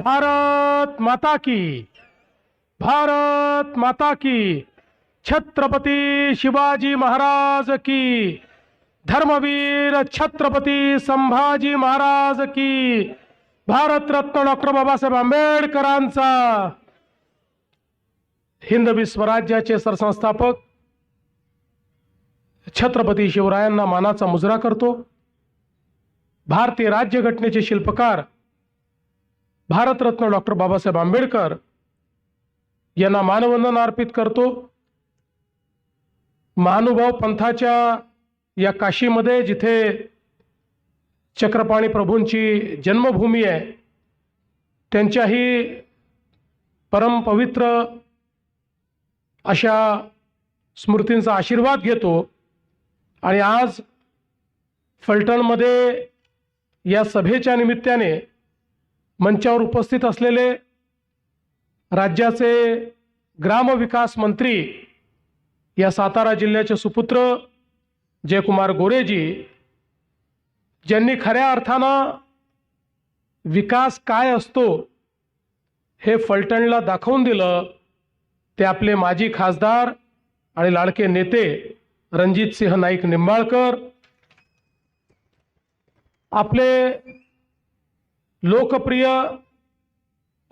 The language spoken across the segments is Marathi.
भारत माता की, भारत माता की, छत्रपती शिवाजी महाराज की, धर्मवीर छत्रपती संभाजी महाराज की, भारतरत्न डॉक्टर बाबासाहेब आंबेडकरांचा, हिंदवी स्वराज्याचे सरसंस्थापक छत्रपती शिवरायांना मानाचा मुजरा करतो। भारतीय राज्यघटनेचे शिल्पकार भारतरत्न डॉक्टर बाबासाहेब आंबेडकर यांना मानवंदना अर्पित करतो। महानुभाव पंथाच्या या काशीमध्ये जिथे चक्रपाणी प्रभूंची जन्मभूमी आहे, त्यांच्याही परम पवित्र अशा स्मृतींचा आशीर्वाद घेतो। आणि आज फलटणमध्ये या सभेच्या निमित्ताने मंचावर उपस्थित असलेले राज्याचे ग्रामविकास मंत्री, या सातारा जिल्ह्याचे सुपुत्र जयकुमार गोरेजी, ज्यांनी खऱ्या अर्थानं विकास काय असतो हे फलटणला दाखवून दिलं, ते आपले माजी खासदार आणि लाडके नेते रणजितसिंह नाईक निंबाळकर, आपले लोकप्रिय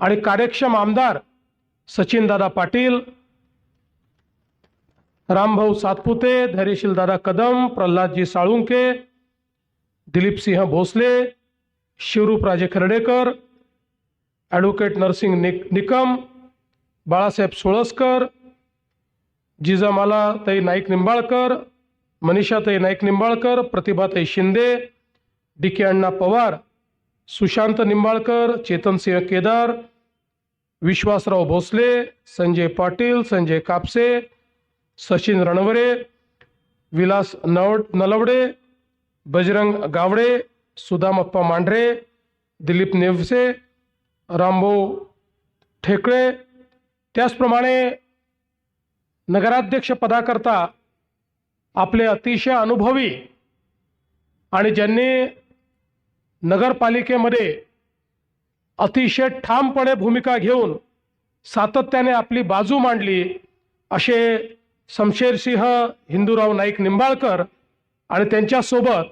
आणि कार्यक्षम आमदार सचिनदादा पाटील, रामभाऊ सातपुते, धैर्यशील दादा कदम, प्रल्हादजी साळुंके, दिलीपसिंह भोसले, शिवरूपराजे खर्डेकर, ॲडव्होकेट नरसिंग निकम, बाळासाहेब सोळसकर, जिजामालाताई नाईक निंबाळकर, मनीषाताई नाईक निंबाळकर, प्रतिभाताई शिंदे, डी के अण्णा पवार, सुशांत निंबाळकर, चेतनसिंह केदार, विश्वासराव भोसले, संजय पाटील, संजय कापसे, सचिन रणवरे, विलास नलवडे, बजरंग गावडे, सुदामप्पा मांढरे, दिलीप नेवसे, रामभाऊ ठेकळे, त्याचप्रमाणे नगराध्यक्ष पदाकरता आपले अतिशय अनुभवी आणि ज्यांनी नगरपालिकेमध्ये अतिशय ठामपणे भूमिका घेऊन सातत्याने आपली बाजू मांडली असे शमशेरसिंह हिंदूराव नाईक निंबाळकर, आणि त्यांच्यासोबत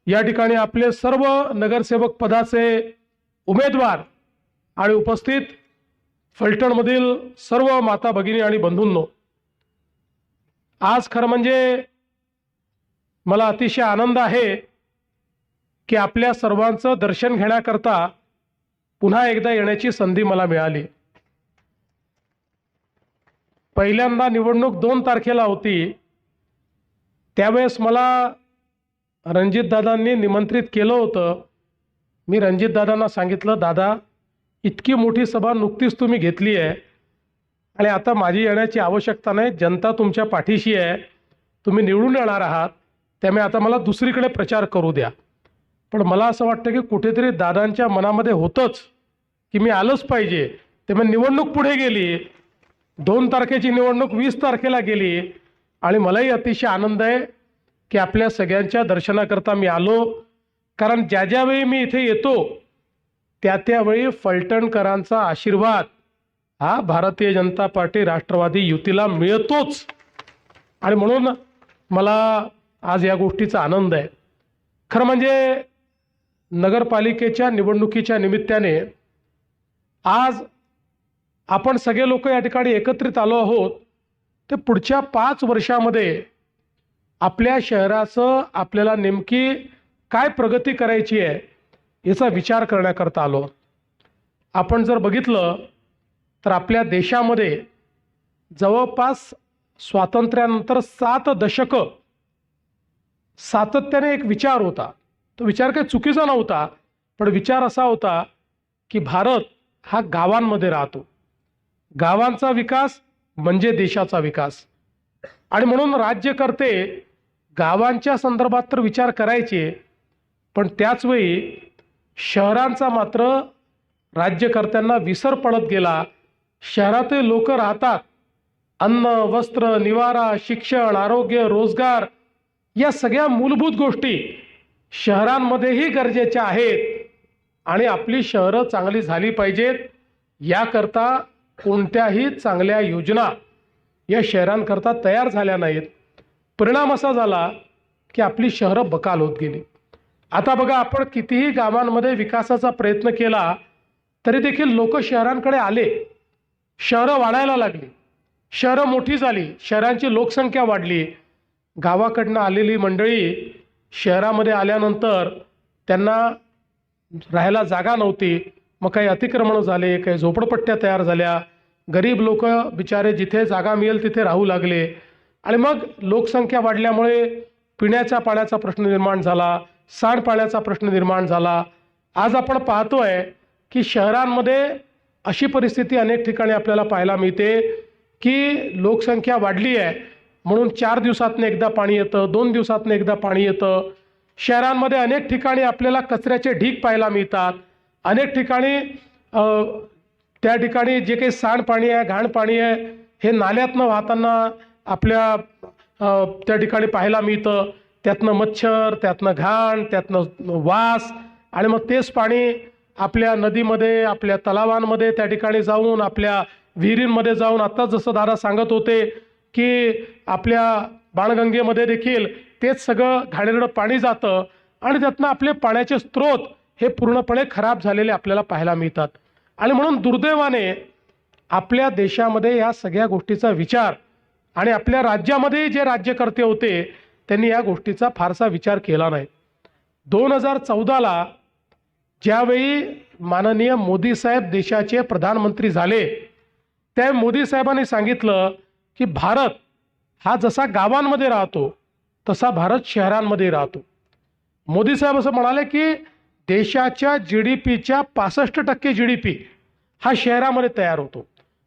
या ठिकाणी आपले सर्व नगरसेवक पदाचे उमेदवार आणि उपस्थित फलटणमधील सर्व माता भगिनी आणि बंधूंनो, आज खरं म्हणजे मला अतिशय आनंद आहे की आपल्या सर्वांचं दर्शन घेण्याकरता पुन्हा एकदा येण्याची संधी मला मिळाली। पहिल्यांदा निवडणूक 2 तारखेला होती, त्यावेळेस मला रणजितदादांनी निमंत्रित केलं होतं। मी रणजितदादांना सांगितलं, दादा इतकी मोठी सभा नुकतीच तुम्ही घेतली आहे आणि आता माझी येण्याची आवश्यकता नाही, जनता तुमच्या पाठीशी आहे, तुम्ही निवडून येणार आहात, त्यामुळे आता मला दुसरीकडे प्रचार करू द्या। पण मला असं वाटतं की कुठेतरी दादांच्या मनामध्ये होतंच की मी आलंच पाहिजे, त्यामुळे निवडणूक पुढे गेली, 2 तारखेची निवडणूक 20 तारखेला गेली आणि मलाही अतिशय आनंद आहे की आपल्या सगळ्यांच्या दर्शनाकरता मी आलो। कारण ज्या ज्यावेळी मी इथे येतो त्यावेळी फलटणकरांचा आशीर्वाद हा भारतीय जनता पार्टी राष्ट्रवादी युतीला मिळतोच, आणि म्हणून मला आज या गोष्टीचा आनंद आहे। खरं म्हणजे नगरपालिकेच्या निवडणुकीच्या निमित्ताने आज आपण सगळे लोक या ठिकाणी एकत्रित आलो आहोत, ते पुढच्या 5 वर्षामध्ये आपल्या शहराचं आपल्याला नेमकी काय प्रगती करायची आहे याचा विचार करण्याकरता आलो। आपण जर बघितलं तर आपल्या देशामध्ये जवळपास स्वातंत्र्यानंतर 7 दशकं सातत्याने एक विचार होता, तो विचार काही चुकीचा नव्हता, पण विचार असा होता की भारत हा गावांमध्ये राहतो, गावांचा विकास म्हणजे देशाचा विकास, आणि म्हणून राज्यकर्ते गावांच्या संदर्भात तर विचार करायचे, पण त्याचवेळी शहरांचा मात्र राज्यकर्त्यांना विसर पडत गेला। शहरातील लोक राहतात, अन्न, वस्त्र, निवारा, शिक्षण, आरोग्य, रोजगार या सगळ्या मूलभूत गोष्टी शहरांमध्येही गरजेच्या आहेत, आणि आपली शहरं चांगली झाली पाहिजेत, याकरता कोणत्याही चांगल्या योजना या शहरांकरता तयार झाल्या नाहीत. परिणाम असा झाला की आपली शहरं बकाल होत गेली. आता बघा, आपण कितीही गावांमध्ये विकासाचा प्रयत्न केला तरी देखील लोक शहरांकडे आले, शहरं वाढायला लागली, शहरं मोठी झाली, शहरांची लोकसंख्या वाढली. गावाकडनं आलेली मंडळी शहरामध्ये आल्यानंतर त्यांना राहायला जागा नव्हती. मग काही अतिक्रमण झाले, काही झोपडपट्ट्या तयार झाल्या, गरीब लोक बिचारे जिथे जागा मिळेल तिथे राहू लागले. आणि मग लोकसंख्या वाढल्यामुळे पिण्याच्या पाण्याचा प्रश्न निर्माण झाला, सांडपाण्याचा प्रश्न निर्माण झाला. आज आपण पाहतोय की शहरांमध्ये अशी परिस्थिती अनेक ठिकाणी आपल्याला पाहायला मिळते की लोकसंख्या वाढली आहे म्हणून 4 दिवसातनं एकदा पाणी येतं, 2 दिवसातनं एकदा पाणी येतं. शहरांमध्ये अनेक ठिकाणी आपल्याला कचऱ्याचे ढीग पाहायला मिळतात. अनेक ठिकाणी त्या ठिकाणी जे काही सांडपाणी आहे, घाण पाणी आहे, हे नाल्यातनं वाहताना आपल्या त्या ठिकाणी पाहायला मिळतं. त्यातनं मच्छर, त्यातनं घाण, त्यातनं वास, आणि मग तेच पाणी आपल्या नदीमध्ये, आपल्या तलावांमध्ये त्या ठिकाणी जाऊन, आपल्या विहिरींमध्ये जाऊन, आता जसं दादा सांगत होते की आपल्या बाणगंगेमध्ये देखील तेच सगळं घाणेरडं पाणी जातं आणि त्यातनं आपले पाण्याचे स्रोत हे पूर्णपणे खराब झालेले आपल्याला पाहायला मिळतात. आणि म्हणून दुर्दैवाने आपल्या देशामध्ये या सगळ्या गोष्टीचा विचार, आणि आपल्या राज्यामध्ये जे राज्यकर्ते होते त्यांनी या गोष्टीचा फारसा विचार केला नाही. 2014ला ज्यावेळी माननीय मोदी साहेब देशाचे प्रधानमंत्री झाले, त्या मोदी साहेबांनी सांगितलं की भारत हा जसा गावांमध्ये राहतो तसा भारत शहरांमध्ये राहतो. मोदी साहेब असं म्हणाले की देशाच्या GDPच्या 65% GDP हा शहरामध्ये तयार होतो.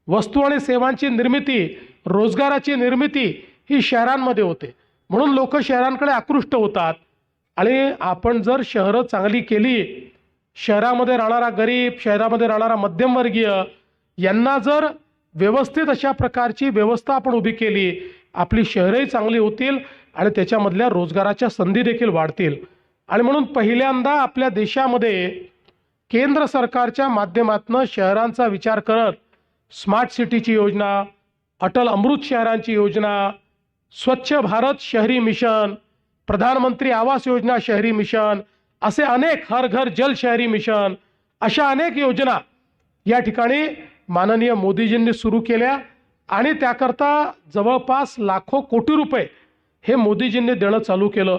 वस्तू आणि सेवांची निर्मिती, रोजगाराची निर्मिती ही शहरांमध्ये होते. म्हणून लोक शहरांकडे आकृष्ट होतात. आणि आपण जर शहरं चांगली केली, शहरामध्ये राहणारा गरीब, शहरामध्ये राहणारा मध्यमवर्गीय यांना जर व्यवस्थित अशा प्रकारची व्यवस्था आपण उभी केली, आपली शहरही चांगली होतील आणि त्याच्यामधल्या रोजगाराच्या संधी देखील वाढतील. आणि म्हणून पहिल्यांदा आपल्या देशामध्ये केंद्र सरकारच्या माध्यमातून शहरांचा विचार करत स्मार्ट सिटीची योजना, अटल अमृत शहरांची योजना, स्वच्छ भारत शहरी मिशन, प्रधानमंत्री आवास योजना शहरी मिशन, असे अनेक, हर घर जल शहरी मिशन, अशा अनेक योजना या ठिकाणी माननीय मोदीजींनी सुरू केल्या. आणि त्याकरता जवळपास लाखो कोटी रुपये हे मोदीजींनी देणं चालू केलं.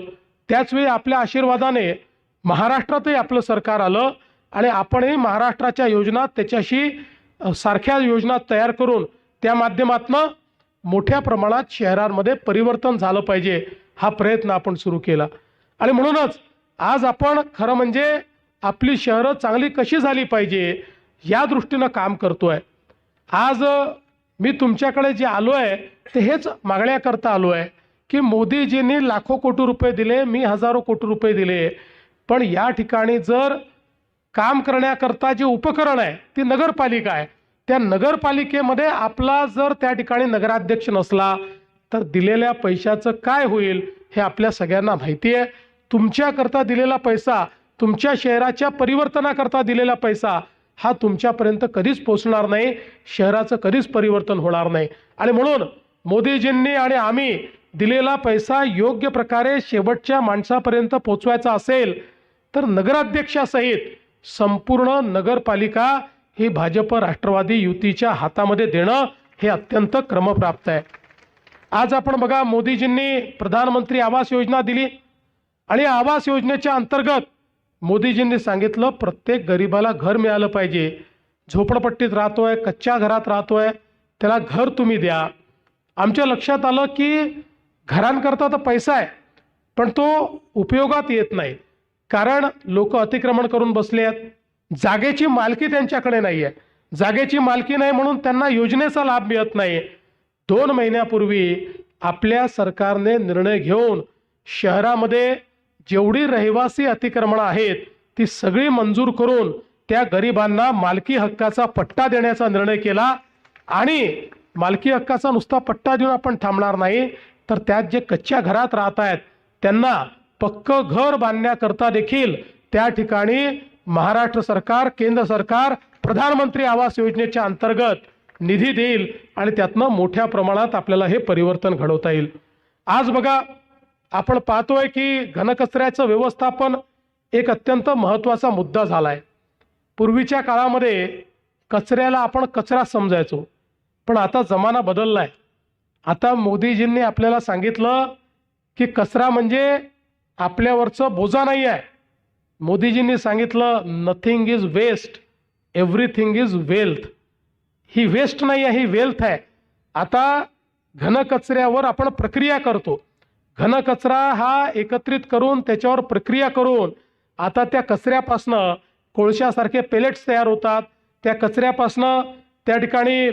त्याचवेळी आपल्या आशीर्वादाने महाराष्ट्रातही आपलं सरकार आलं आणि आपणही महाराष्ट्राच्या योजना त्याच्याशी सारख्या योजना तयार करून त्या माध्यमातून मोठ्या प्रमाणात शहरांमध्ये परिवर्तन झालं पाहिजे हा प्रयत्न आपण सुरू केला. आणि म्हणूनच आज आपण खरं म्हणजे आपली शहरं चांगली कशी झाली पाहिजे या दृष्टीनं काम करतोय. आज मी तुमच्याकडे जे आलो आहे ते हेच मागण्याकरता आलो आहे की मोदीजींनी लाखो कोटी रुपये दिले, मी हजारो कोटी रुपये दिले, पण या ठिकाणी जर काम करण्याकरता जे उपकरण आहे ती नगरपालिका आहे. त्या नगरपालिकेमध्ये आपला जर त्या ठिकाणी नगराध्यक्ष नसला तर दिलेल्या पैशाचं काय होईल हे आपल्या सगळ्यांना माहिती आहे. तुमच्याकरता दिलेला पैसा, तुमच्या शहराच्या परिवर्तनाकरता दिलेला पैसा हा तुमच्यापर्यंत कधीच पोचणार नाही, शहराचं कधीच परिवर्तन होणार नाही. आणि म्हणून मोदीजींनी आणि आम्ही दिलेला पैसा योग्य प्रकारे शेवटच्या माणसापर्यंत पोचवायचा असेल तर नगराध्यक्षासहित संपूर्ण नगरपालिका ही भाजप राष्ट्रवादी युतीच्या हातामध्ये देणं हे अत्यंत क्रमप्राप्त आहे. आज आपण बघा, मोदीजींनी प्रधानमंत्री आवास योजना दिली आणि आवास योजनेच्या अंतर्गत मोदीजींनी सांगितलं प्रत्येक गरीबाला घर मिळालं पाहिजे. झोपडपट्टीत राहतोय, कच्च्या घरात राहतोय, त्याला घर तुम्ही द्या. आमच्या लक्षात आलं की घरांकरता तर पैसा आहे पण तो उपयोगात येत नाही, कारण लोक अतिक्रमण करून बसले आहेत. जागेची मालकी त्यांच्याकडे नाही आहे. जागेची मालकी नाही म्हणून त्यांना योजनेचा लाभ मिळत नाही. 2 महिन्यापूर्वी आपल्या सरकारने निर्णय घेऊन शहरामध्ये जेवढी रहिवासी अतिक्रमणं आहेत ती सगळी मंजूर करून त्या गरिबांना मालकी हक्काचा पट्टा देण्याचा निर्णय केला. आणि मालकी हक्काचा नुसता पट्टा देऊन आपण थांबणार नाही, तर त्यात जे कच्च्या घरात राहत आहेत त्यांना पक्कं घर बांधण्याकरता देखील त्या ठिकाणी महाराष्ट्र सरकार, केंद्र सरकार प्रधानमंत्री आवास योजनेच्या अंतर्गत निधी देईल आणि त्यातनं मोठ्या प्रमाणात आपल्याला हे परिवर्तन घडवता येईल. आज बघा, आपण पाहतोय की घनकचऱ्याचं व्यवस्थापन एक अत्यंत महत्त्वाचा मुद्दा झाला आहे. पूर्वीच्या काळामध्ये कचऱ्याला आपण कचरा समजायचो, पण आता जमाना बदलला आहे. आता मोदीजींनी आपल्याला सांगितलं की कचरा म्हणजे आपल्यावरचं बोजा नाही आहे. मोदीजींनी सांगितलं nothing is waste, everything is wealth. ही वेस्ट नाही आहे, ही वेल्थ आहे. आता घनकचऱ्यावर आपण प्रक्रिया करतो. घनकचरा हा एकत्रित करून त्याच्यावर प्रक्रिया करून आता त्या कचऱ्यापासनं कोळशासारखे पेलेट्स तयार होतात. त्या कचऱ्यापासनं त्या ठिकाणी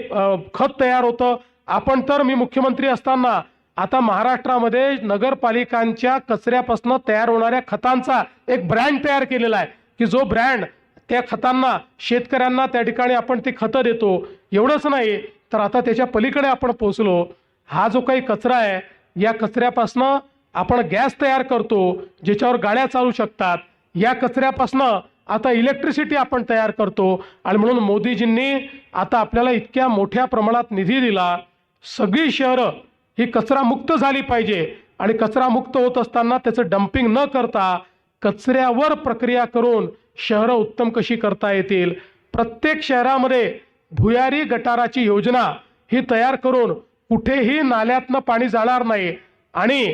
खत तयार होतं. आपण तर, मी मुख्यमंत्री असताना आता महाराष्ट्रामध्ये नगरपालिकांच्या कचऱ्यापासून तयार होणाऱ्या खतांचा एक ब्रँड तयार केलेला आहे की जो ब्रँड त्या खतांना, शेतकऱ्यांना त्या ठिकाणी आपण ती खतं देतो. एवढंच नाही तर आता त्याच्या पलीकडे आपण पोहोचलो. हा जो काही कचरा आहे, या कचऱ्यापासनं आपण गॅस तयार करतो ज्याच्यावर गाड्या चालू शकतात. या कचऱ्यापासनं आता इलेक्ट्रिसिटी आपण तयार करतो. आणि म्हणून मोदीजींनी आता आपल्याला इतक्या मोठ्या प्रमाणात निधी दिला. सगळी शहरं ही कचरामुक्त झाली पाहिजे आणि कचरामुक्त होत असताना त्याचं डंपिंग न करता कचऱ्यावर प्रक्रिया करून शहरं उत्तम कशी करता येतील. प्रत्येक शहरामध्ये भुयारी गटाराची योजना ही तयार करून कुठेही नाल्यातनं पाणी जाणार नाही आणि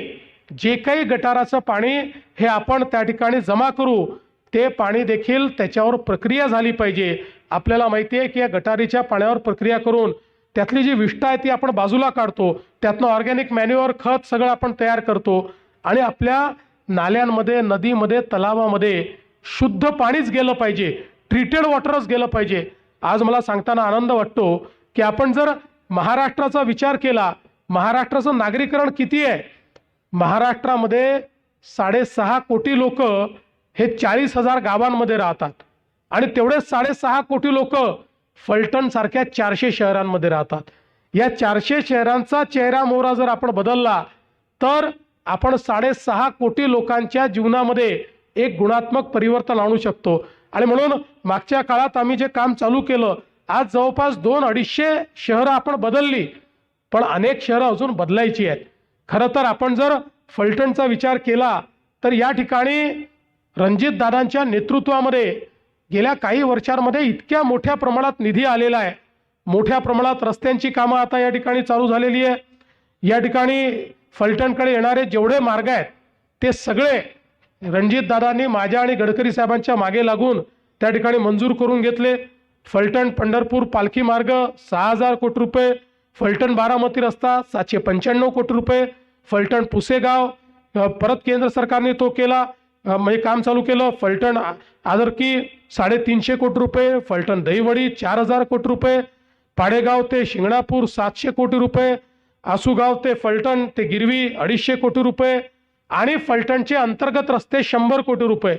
जे काही गटाराचं पाणी हे आपण त्या ठिकाणी जमा करू, ते पाणी देखील त्याच्यावर प्रक्रिया झाली पाहिजे. आपल्याला माहिती आहे की या गटारीच्या पाण्यावर प्रक्रिया करून त्यातली जी विष्ठा आहे ती आपण बाजूला काढतो, त्यातनं ऑर्गॅनिक मॅन्युअर, खत सगळं आपण तयार करतो आणि आपल्या नाल्यांमध्ये, नदीमध्ये, तलावामध्ये शुद्ध पाणीच गेलं पाहिजे, ट्रीटेड वॉटरच गेलं पाहिजे. आज मला सांगताना आनंद वाटतो की आपण जर महाराष्ट्राचा विचार केला, महाराष्ट्राचं नागरीकरण किती आहे? महाराष्ट्रामध्ये 6.5 कोटी लोक हे 40,000 गावांमध्ये राहतात आणि तेवढेच 6.5 कोटी लोक फलटण सारख्या 400 शहरांमध्ये राहतात. या 400 शहरांचा चेहरा मोहरा जर आपण बदलला तर आपण 6.5 कोटी लोकांच्या जीवनामध्ये एक गुणात्मक परिवर्तन आणू शकतो. आणि म्हणून मागच्या काळात आम्ही जे काम चालू केलं, आज जवळपास 200-250 शहरं आपण बदलली, पण अनेक शहरं अजून बदलायची आहेत. खरं तर आपण जर फलटणचा विचार केला तर या ठिकाणी रणजितदादांच्या नेतृत्वामध्ये गेल्या काही वर्षांमध्ये इतक्या मोठ्या प्रमाणात निधी आलेला आहे. मोठ्या प्रमाणात रस्त्यांची कामं आता या ठिकाणी चालू झालेली आहे. या ठिकाणी फलटणकडे येणारे जेवढे मार्ग आहेत ते सगळे रणजितदादांनी माझ्या आणि गडकरी साहेबांच्या मागे लागून त्या ठिकाणी मंजूर करून घेतले. फलटण पंढरपूर पालखी मार्ग 6,000 कोटी रुपये, फलटण बारामती रस्ता 795 कोटी रुपये, फलटण पुसेगाव परत केंद्र सरकारने तो केला, म्हणजे काम चालू केलं. फलटण आदरकी 350 कोटी रुपये, फलटण दहिवडी 4,000 कोटी रुपये, पाडेगाव ते शिंगणापूर 700 कोटी रुपये, आसुगाव ते फलटण ते गिरवी 250 कोटी रुपये आणि फलटणचे अंतर्गत रस्ते 100 कोटी रुपये.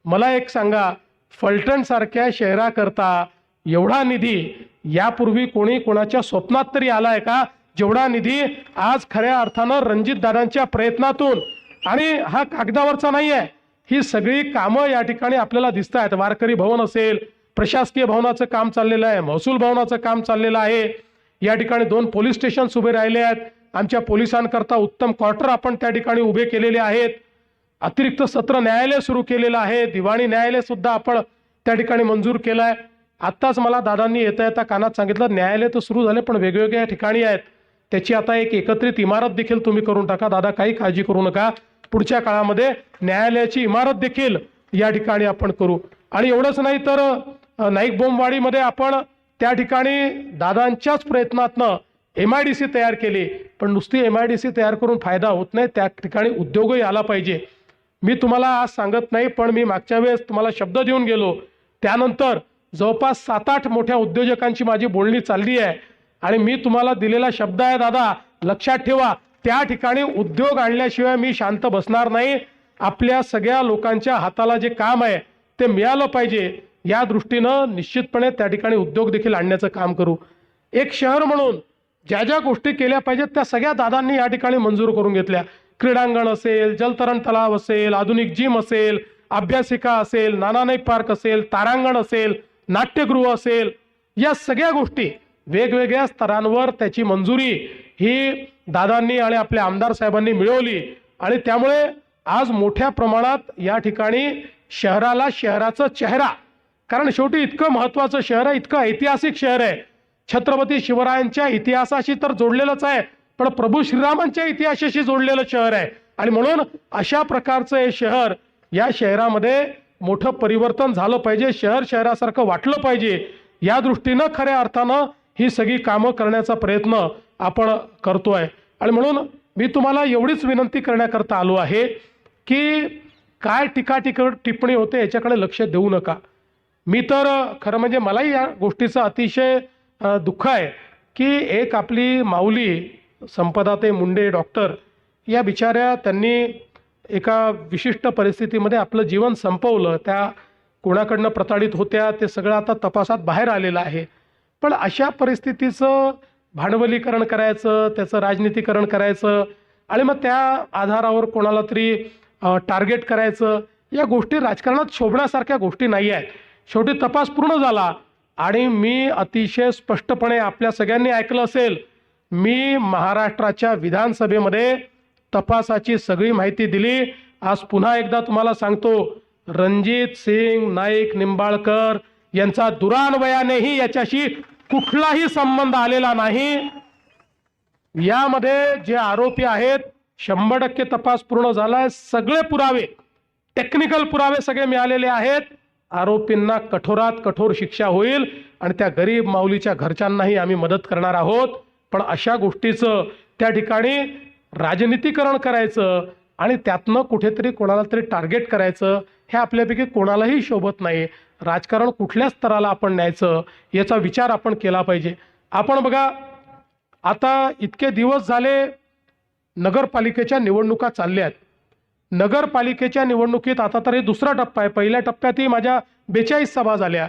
मला एक सांगा, फलटण सारख्या शहराकरता एवढा निधी यापूर्वी कोणी कोणाच्या स्वप्नात तरी आलाय का? जेवढा निधी आज खऱ्या अर्थानं रणजितदादांच्या प्रयत्नातून, आणि हा कागदावरचा नाही आहे, ही सगळी कामं या ठिकाणी आपल्याला दिसत आहेत. वारकरी भवन असेल, प्रशासकीय भवनाचं काम चाललेलं आहे, महसूल भवनाचं काम चाललेलं आहे. या ठिकाणी 2 पोलीस स्टेशन्स उभे राहिले आहेत. आमच्या पोलिसांकरता उत्तम क्वार्टर आपण त्या ठिकाणी उभे केलेले आहेत. अतिरिक्त सत्र न्यायालय सुरू केलेलं आहे. दिवाणी न्यायालय सुद्धा आपण त्या ठिकाणी मंजूर केलं आहे. आत्ताच मला दादांनी येता येता कानात सांगितलं, न्यायालय तर सुरू झाले पण वेगवेगळ्या ठिकाणी आहेत, त्याची आता एक एकत्रित इमारत देखील तुम्ही करून टाका. दादा काही काळजी करू नका, पुढच्या काळामध्ये न्यायालयाची इमारत देखील या ठिकाणी आपण करू. आणि एवढंच नाही तर नाईक बोंबवाडीमध्ये आपण त्या ठिकाणी दादांच्याच प्रयत्नातनं MIDC तयार केली. पण नुसती MIDC तयार करून फायदा होत नाही, त्या ठिकाणी उद्योगही आला पाहिजे. मी तुम्हाला आज सांगत नाही, पण मी मागच्या वेळेस तुम्हाला शब्द देऊन गेलो. त्यानंतर जवळपास 7-8 मोठ्या उद्योजकांची माझी बोलणी चालली आहे आणि मी तुम्हाला दिलेला शब्द आहे दादा, लक्षात ठेवा. त्या ठिकाणी उद्योग आणल्याशिवाय मी शांत बसणार नाही. आपल्या सगळ्या लोकांच्या हाताला जे काम आहे ते मिळालं पाहिजे, या दृष्टीनं निश्चितपणे त्या ठिकाणी उद्योग देखील आणण्याचं काम करू. एक शहर म्हणून ज्या ज्या गोष्टी केल्या पाहिजेत त्या सगळ्या दादांनी या ठिकाणी मंजूर करून घेतल्या. क्रीडांगण असेल, जलतरण तलाव असेल, आधुनिक जिम असेल, अभ्यासिका असेल, नानानाईक पार्क असेल, तारांगण असेल, नाट्यगृह असेल, या सगळ्या गोष्टी वेगवेगळ्या स्तरांवर त्याची मंजुरी ही दादांनी आणि आपल्या आमदार साहेबांनी मिळवली आणि त्यामुळे आज मोठ्या प्रमाणात या ठिकाणी शहराला शहराचा चेहरा, कारण शेवटी इतकं महत्त्वाचं शहर आहे, इतकं ऐतिहासिक शहर आहे, छत्रपती शिवरायांच्या इतिहासाशी तर जोडलेलंच आहे, पण प्रभू श्रीरामांच्या इतिहासाशी जोडलेलं शहर आहे आणि म्हणून अशा प्रकारचं हे शहर, या शहरामध्ये मोठं परिवर्तन झालं पाहिजे, शहर शहरासारखं वाटलं पाहिजे, या दृष्टीनं खऱ्या अर्थानं ही सगळी कामं करण्याचा प्रयत्न आपण करतोय आणि म्हणून मी तुम्हाला एवढीच विनंती करण्याकरता आलो आहे की काय टिप्पणी होते याच्याकडे लक्ष देऊ नका. मी तर खरं म्हणजे मलाही या गोष्टीचं अतिशय दुःख आहे की एक आपली माऊली संपदाताई मुंडे डॉक्टर, या बिचाऱ्या त्यांनी एका विशिष्ट परिस्थितीमध्ये आपलं जीवन संपवलं, त्या कोणाकडनं प्रताडित होत्या ते सगळं आता तपासात बाहेर आलेलं आहे. पण अशा परिस्थितीचं भांडवलीकरण करायचं, त्याचं राजनीतीकरण करायचं आणि मग त्या आधारावर कोणाला तरी टार्गेट करायचं, या गोष्टी राजकारणात शोभण्यासारख्या गोष्टी नाही आहेत. शेवटी तपास पूर्ण झाला आणि मी अतिशय स्पष्टपणे आपल्या सगळ्यांनी ऐकलं असेल, मी महाराष्ट्राच्या विधानसभेमध्ये तपासाची सगळी माहिती दिली. आज पुन्हा एकदा तुम्हाला सांगतो, रणजित सिंग नाईक निंबाळकर यांचा दुरान्वयानेही याच्याशी कुठलाही संबंध आलेला नाही. यामध्ये जे आरोपी आहेत 100% तपास पूर्ण झालाय, सगळे पुरावे, टेक्निकल पुरावे सगळे मिळालेले आहेत. आरोपींना कठोरात कठोर शिक्षा होईल आणि त्या गरीब माऊलीच्या घरच्यांनाही आम्ही मदत करणार आहोत. पण अशा गोष्टीचं त्या ठिकाणी राजनीतीकरण करायचं आणि त्यातनं कुठेतरी कोणाला तरी टार्गेट करायचं, हे आपल्यापैकी कोणालाही शोभत नाही. राजकारण कुठल्या स्तराला आपण न्यायचं याचा विचार आपण केला पाहिजे. आपण बघा, आता इतके दिवस झाले नगरपालिकेच्या निवडणुका चालल्या आहेत. नगरपालिकेच्या निवडणुकीत आता तरी दुसरा टप्पा आहे. पहिल्या टप्प्यातही माझ्या 42 सभा झाल्या.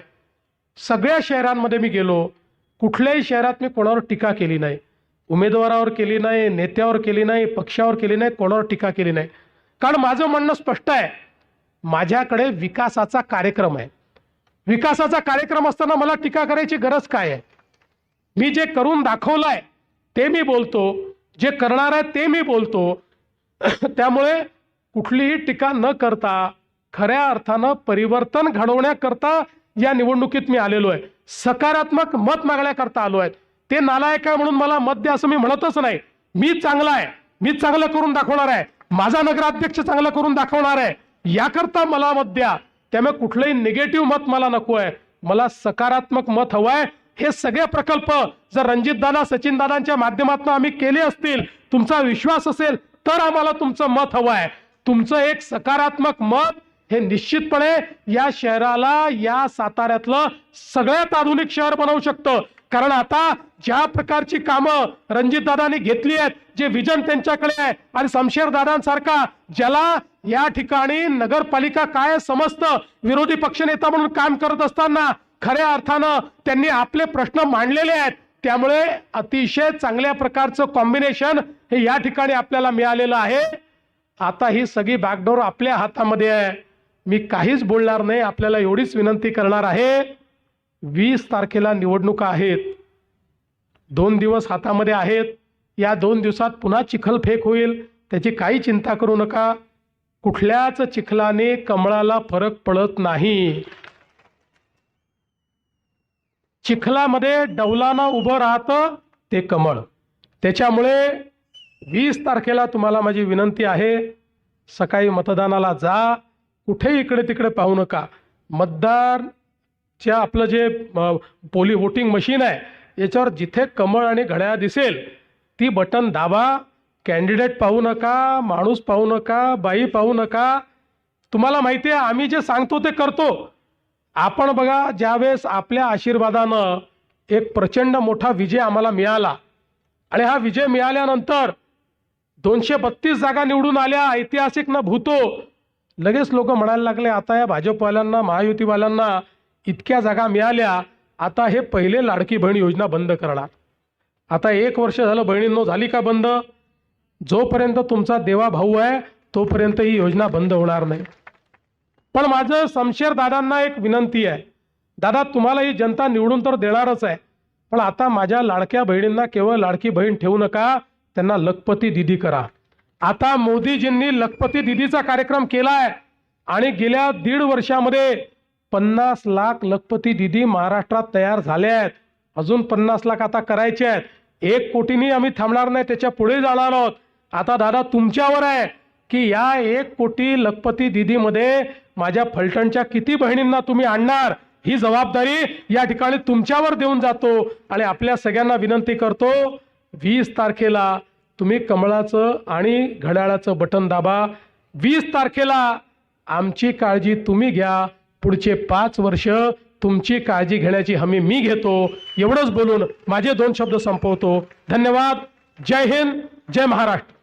सगळ्या शहरांमध्ये मी गेलो, कुठल्याही शहरात मी कोणावर टीका केली नाही, उमेदवारावर केली नाही, नेत्यावर केली नाही, पक्षावर केली नाही, कोणावर टीका केली नाही. कारण माझं म्हणणं स्पष्ट आहे, माझ्याकडे विकासाचा कार्यक्रम आहे. विकासाचा कार्यक्रम असताना मला टीका करायची गरज काय आहे? मी जे करून दाखवलंय ते मी बोलतो, जे करणार आहे ते मी बोलतो. त्यामुळे कुठलीही टीका न करता खऱ्या अर्थानं परिवर्तन घडवण्याकरता या निवडणुकीत मी आलेलो आहे. सकारात्मक मत मागण्याकरता आलो आहे. ते नालायक आहे म्हणून मला मत द्या असं मी म्हणतच नाही. मी चांगला आहे, मी चांगलं करून दाखवणार आहे, माझा नगराध्यक्ष चांगलं करून दाखवणार आहे, याकरता मला मत द्या. त्यामुळे कुठलंही निगेटिव्ह मत मला नको आहे, मला सकारात्मक मत हवं आहे. हे सगळे प्रकल्प जर रणजितदादा सचिनदादांच्या माध्यमातून आम्ही केले असतील, तुमचा विश्वास असेल तर आम्हाला तुमचं मत हवं आहे. तुमचं एक सकारात्मक मत हे निश्चितपणे या शहराला, या साताऱ्यातलं सगळ्यात आधुनिक शहर बनवू शकतं. कारण आता ज्या प्रकारची कामं रणजितदादांनी घेतली आहेत, जे विजन त्यांच्याकडे आहे आणि शमशेरदादांसारखा ज्याला या ठिकाणी नगरपालिका काय समजतं, विरोधी पक्षनेता म्हणून काम करत असताना खऱ्या अर्थानं त्यांनी आपले प्रश्न मांडलेले आहेत. त्यामुळे अतिशय चांगल्या प्रकारचं कॉम्बिनेशन हे या ठिकाणी आपल्याला मिळालेलं आहे. आता ही सगळी बॅकडोर आपल्या हातामध्ये आहे. मी काहीच बोलणार नाही, आपल्याला एवढीच विनंती करणार आहे, 20 तारखेला निवडणुका आहेत, 2 दिवस हातामध्ये आहेत. या 2 दिवसात पुन्हा चिखलफेक होईल, त्याची काही चिंता करू नका. कुठल्याच चिखलाने कमळाला फरक पडत नाही. चिखलामध्ये डौलानं उभं राहतं ते कमळ. त्याच्यामुळे 20 तारखेला तुम्हाला माझी विनंती आहे, सकाळी मतदानाला जा, कुठेही इकडे तिकडे पाहू नका. मतदारच्या आपलं जे वोटिंग मशीन आहे याच्यावर जिथे कमळ आणि घड्याळ दिसेल ती बटन दाबा. कॅन्डिडेट पाहू नका, माणूस पाहू नका, बाई पाहू नका. तुम्हाला माहिती आहे आम्ही जे सांगतो ते करतो. आपण बघा, ज्यावेळेस आपल्या आशीर्वादानं एक प्रचंड मोठा विजय आम्हाला मिळाला आणि हा विजय मिळाल्यानंतर 232 जागा निवडून आल्या, ऐतिहासिक न भूतो. लगेच लोक म्हणायला लागले, आता या भाजपवाल्यांना, महायुतीवाल्यांना इतक्या जागा मिळाल्या, आता हे पहिले लाडकी बहीण योजना बंद करणार. आता 1 वर्ष झालं बहिणींनो, झाली का बंद? जोपर्यंत तुमचा देवा भाऊ आहे तोपर्यंत ही योजना बंद होणार नाही. पण माझं शमशेर दादांना एक विनंती आहे, दादा तुम्हाला ही जनता निवडून तर देणारच आहे, पण आता माझ्या लाडक्या बहिणींना केवळ लाडकी बहीण ठेवू नका, त्यांना लखपती दीदी करा. आता मोदीजींनी लखपती दीदीचा कार्यक्रम केलाय आणि गेल्या 1.5 वर्षामध्ये 50 लाख लखपती दीदी महाराष्ट्रात तयार झाल्या आहेत. अजून 50 लाख आता करायचे आहेत. 1 कोटीनी आम्ही थांबणार नाही, त्याच्या पुढे जाणार आहोत. आता दादा तुमच्यावर आहे की या 1 कोटी लखपती दीदीमध्ये माझ्या फलटणच्या किती बहिणींना तुम्ही आणणार, ही जबाबदारी या ठिकाणी तुमच्यावर देऊन जातो. आणि आपल्या सगळ्यांना विनंती करतो, 20 तारखेला तुम्ही कमळाचं आणि घड्याळाचं बटन दाबा. 20 तारखेला आमची काळजी तुम्ही घ्या, पुढचे 5 वर्ष तुमची काळजी घेण्याची हमी मी घेतो. एवढंच बोलून माझे 2 शब्द संपवतो. धन्यवाद. जय हिंद, जय महाराष्ट्र.